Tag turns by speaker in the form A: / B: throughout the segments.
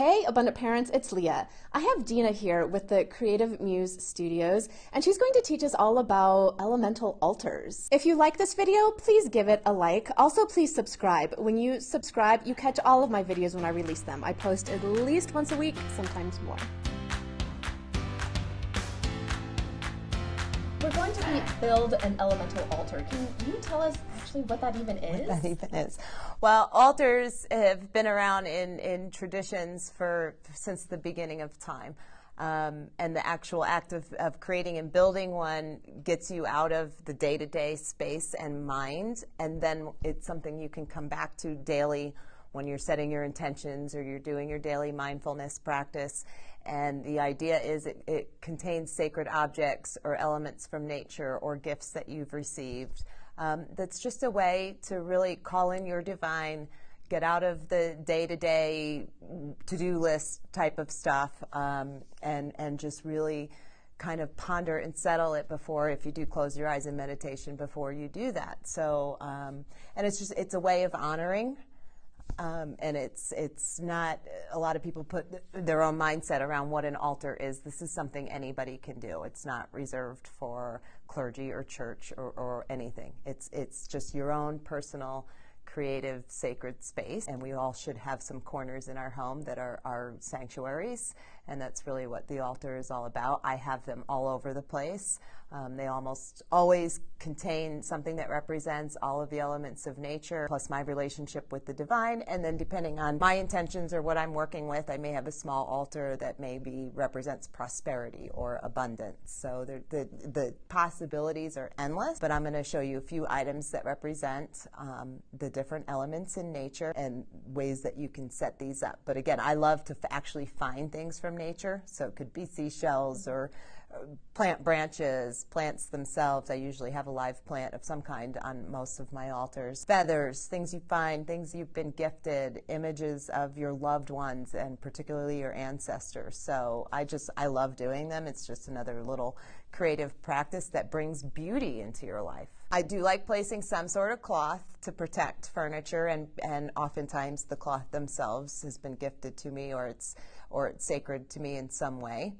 A: Hey, Abundant Parents, it's Leah. I have Dina here with the Creative Muse Studios, and she's going to teach us all about elemental altars. If you like this video, please give it a like. Also, please subscribe. When you subscribe, you catch all of my videos when I release them. I post at least once a week, sometimes more. We're going to build an elemental altar. Can you tell us actually what that even is?
B: What that even is. Well, altars have been around in traditions since the beginning of time. And the actual act of creating and building one gets you out of the day-to-day space and mind, and then it's something you can come back to daily when you're setting your intentions or you're doing your daily mindfulness practice. And the idea is it contains sacred objects or elements from nature or gifts that you've received. That's just a way to really call in your divine, get out of the day-to-day to-do list type of stuff, and just really kind of ponder and settle it before, if you do close your eyes in meditation, before you do that. So, and it's a way of honoring. And it's not, a lot of people put their own mindset around what an altar is. This is something anybody can do. It's not reserved for clergy or church or anything. It's just your own personal, creative, sacred space. And we all should have some corners in our home that are our sanctuaries. And that's really what the altar is all about. I have them all over the place. They almost always contain something that represents all of the elements of nature, plus my relationship with the divine. And then depending on my intentions or what I'm working with, I may have a small altar that maybe represents prosperity or abundance. So the possibilities are endless, but I'm going to show you a few items that represent the different elements in nature and ways that you can set these up. But again, I love to actually find things from nature. So it could be seashells or plant branches, plants themselves. I usually have a live plant of some kind on most of my altars. Feathers, things you find, things you've been gifted, images of your loved ones and particularly your ancestors. So I love doing them. It's just another little creative practice that brings beauty into your life. I do like placing some sort of cloth to protect furniture, and oftentimes the cloth themselves has been gifted to me, or it's sacred to me in some way.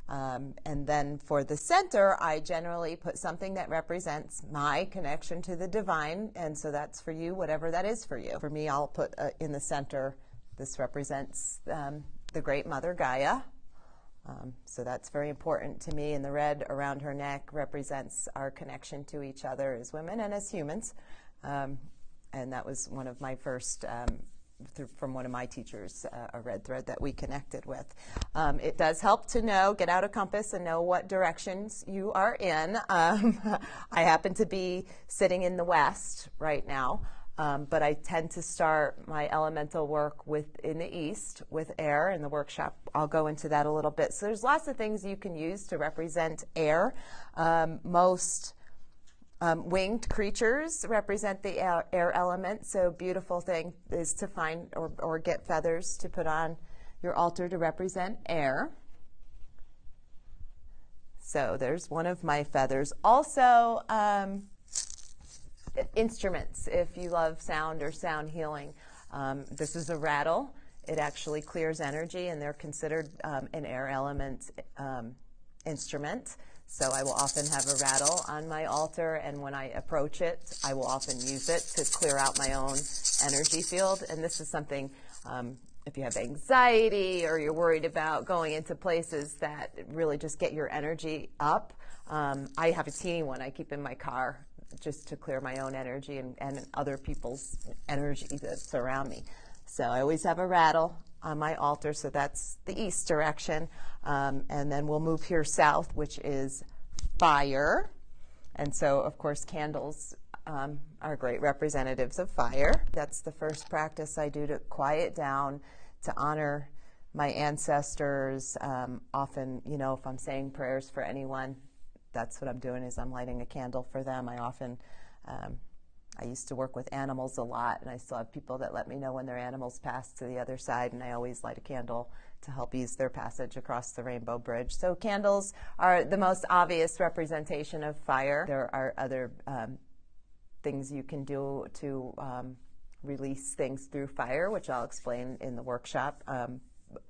B: And then for the center, I generally put something that represents my connection to the divine, and so that's for you, whatever that is for you. For me, I'll put in the center, this represents the Great Mother Gaia. So that's very important to me, and the red around her neck represents our connection to each other as women and as humans. And that was one of my first from one of my teachers, a red thread that we connected with. It does help to get out a compass and know what directions you are in. I happen to be sitting in the west right now, but I tend to start my elemental work in the east with air. In the workshop, I'll go into that a little bit. So there's lots of things you can use to represent air. Most winged creatures represent the air element, so beautiful thing is to find or get feathers to put on your altar to represent air. So there's one of my feathers. Also, instruments, if you love sound or sound healing. This is a rattle. It actually clears energy, and they're considered an air element instrument. So I will often have a rattle on my altar, and when I approach it, I will often use it to clear out my own energy field. And this is something, if you have anxiety or you're worried about going into places that really just get your energy up, I have a teeny one I keep in my car just to clear my own energy and other people's energy that surround me. So I always have a rattle on my altar, so that's the east direction. And then we'll move here south, which is fire. And so, of course, candles are great representatives of fire. That's the first practice I do to quiet down, to honor my ancestors. Often, if I'm saying prayers for anyone, that's what I'm doing, is I'm lighting a candle for them. I used to work with animals a lot, and I still have people that let me know when their animals pass to the other side, and I always light a candle to help ease their passage across the rainbow bridge. So candles are the most obvious representation of fire. There are other things you can do to release things through fire, which I'll explain in the workshop.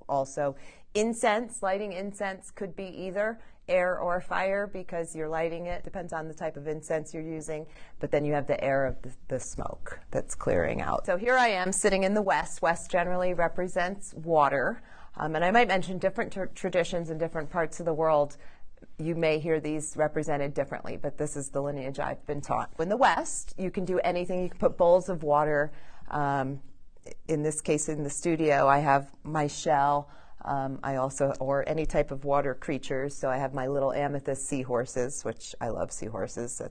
B: also. Incense, lighting incense could be either air or fire because you're lighting it. Depends on the type of incense you're using. But then you have the air of the smoke that's clearing out. So here I am sitting in the West. West generally represents water. And I might mention different traditions in different parts of the world. You may hear these represented differently, but this is the lineage I've been taught. In the West, you can do anything. You can put bowls of water. In this case, in the studio, I have my shell. I also, or any type of water creatures. So I have my little amethyst seahorses, which I love seahorses.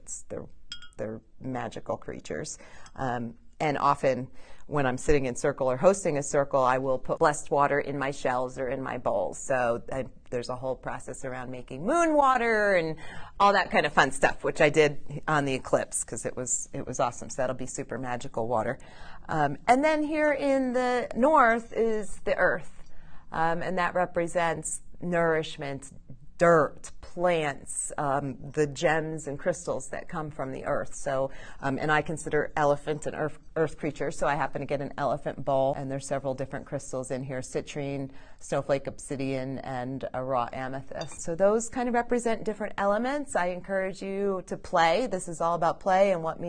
B: They're magical creatures. And often when I'm sitting in circle or hosting a circle, I will put blessed water in my shells or in my bowls. So there's a whole process around making moon water and all that kind of fun stuff, which I did on the eclipse because it was awesome. So that'll be super magical water. And then here in the north is the earth. And that represents nourishment, dirt, plants, the gems and crystals that come from the earth. So, and I consider elephant an earth creature, so I happen to get an elephant bowl, and there's several different crystals in here, citrine, snowflake obsidian, and a raw amethyst. So those kind of represent different elements. I encourage you to play. This is all about play and what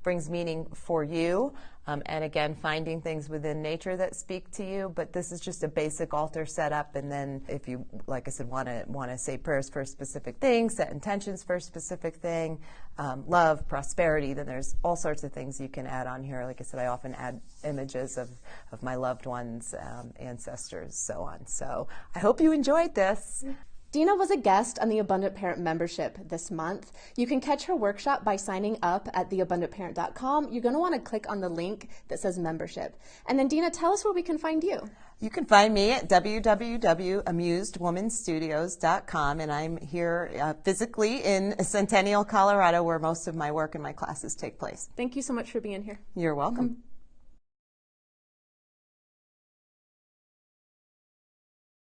B: brings meaning for you. And again, finding things within nature that speak to you. But this is just a basic altar setup. And then if you, like I said, want to say prayers for a specific thing, set intentions for a specific thing, love, prosperity, then there's all sorts of things you can add on here. Like I said, I often add images of my loved ones, ancestors, so on. So I hope you enjoyed this.
A: Dina was a guest on the Abundant Parent membership this month. You can catch her workshop by signing up at theabundantparent.com. You're going to want to click on the link that says membership. And then Dina, tell us where we can find you.
B: You can find me at www.amusedwomanstudios.com, and I'm here physically in Centennial, Colorado, where most of my work and my classes take place.
A: Thank you so much for being here.
B: You're welcome.